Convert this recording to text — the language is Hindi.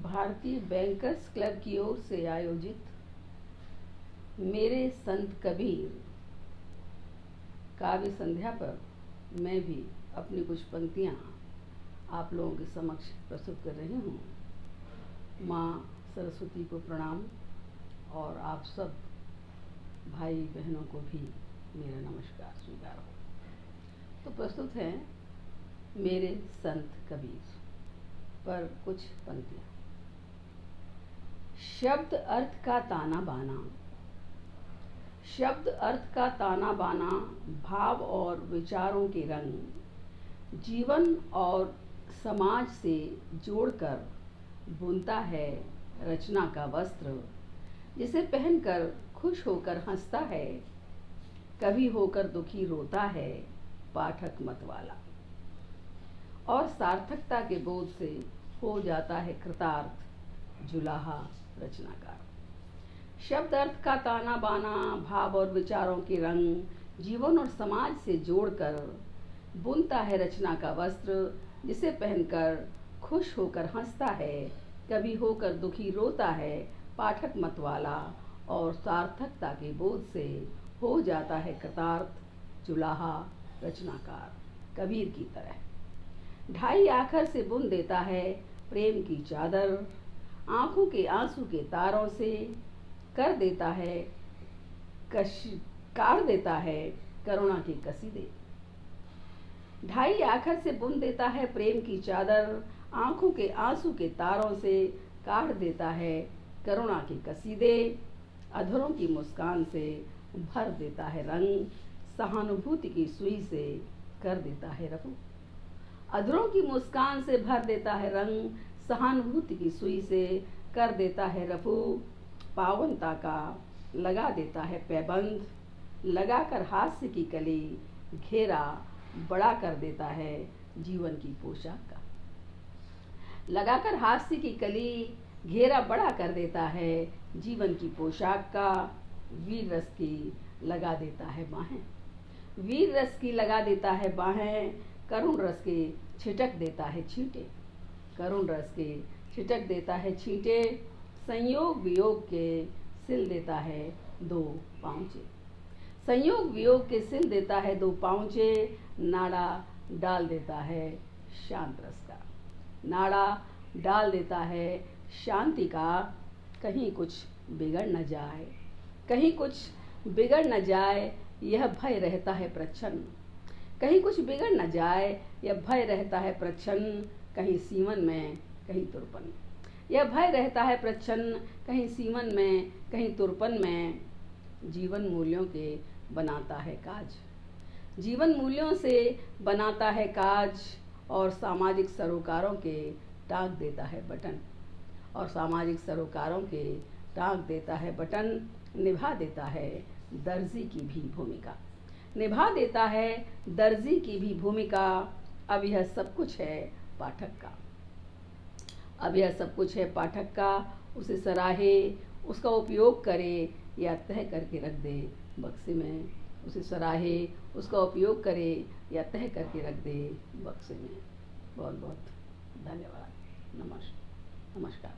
भारतीय बैंकर्स क्लब की ओर से आयोजित मेरे संत कबीर काव्य संध्या पर मैं भी अपनी कुछ पंक्तियाँ आप लोगों के समक्ष प्रस्तुत कर रही हूँ। माँ सरस्वती को प्रणाम और आप सब भाई बहनों को भी मेरा नमस्कार स्वीकार हो। तो प्रस्तुत हैं मेरे संत कबीर पर कुछ पंक्तियाँ। शब्द अर्थ का ताना बाना, शब्द अर्थ का ताना बाना, भाव और विचारों के रंग जीवन और समाज से जोड़कर बुनता है रचना का वस्त्र, जिसे पहनकर खुश होकर हंसता है, कभी होकर दुखी रोता है पाठक मतवाला, और सार्थकता के बोध से हो जाता है कृतार्थ जुलाहा रचनाकार। शब्द अर्थ का ताना बाना, भाव और विचारों के रंग जीवन और समाज से जोड़कर बुनता है रचना का वस्त्र, जिसे पहनकर खुश होकर हंसता है, कभी होकर दुखी रोता है पाठक मतवाला, और सार्थकता के बोध से हो जाता है कृतार्थ जुलाहा रचनाकार। कबीर की तरह ढाई आखर से बुन देता है प्रेम की चादर, आंखों के आंसू के तारों से कर देता है काट देता है करुणा के कसीदे। ढाई आखर से बुन देता है प्रेम की चादर, आंखों के आंसू के तारों से काट देता है करुणा के कसीदे। अधरों की मुस्कान से भर देता है रंग, सहानुभूति की सुई से कर देता है रफू। अधरों की मुस्कान से भर देता है रंग, सहानुभूति की सुई से कर देता है रफू। पावनता का लगा देता है पैबंद, लगाकर हास्य की कली घेरा बड़ा कर देता है जीवन की पोशाक का। लगाकर हास्य की कली घेरा बड़ा कर देता है जीवन की पोशाक का। वीर रस की लगा देता है बाहें, वीर रस की लगा देता है बाहें, करुण रस के छिटक देता है छींटे, करुण रस के छिटक देता है छींटे। संयोग वियोग के सिल देता है दो पाँचे, संयोग वियोग के सिल देता है दो पाँचे। नाड़ा डाल देता है शांत रस का, नाड़ा डाल देता है शांति का। कहीं कुछ बिगड़ न जाए, कहीं कुछ बिगड़ न जाए यह भय रहता है प्रच्छन्न, कहीं कुछ बिगड़ न जाए यह भय रहता है प्रच्छन्न। कहीं सीवन में कहीं तुरपन, यह भय रहता है प्रच्छन्न, कहीं सीवन में कहीं तुरपन में। जीवन मूल्यों के बनाता है काज, जीवन मूल्यों से बनाता है काज, और सामाजिक सरोकारों के टाँग देता है बटन, और सामाजिक सरोकारों के टाँग देता है बटन। निभा देता है दर्जी की भी भूमिका, निभा देता है दर्जी की भी भूमिका। अब यह सब कुछ है पाठक का, अब यह सब कुछ है पाठक का। उसे सराहे, उसका उपयोग करे या तह करके रख दे बक्से में, उसे सराहे, उसका उपयोग करे या तह करके रख दे बक्से में। बहुत बहुत धन्यवाद। नमस्कार।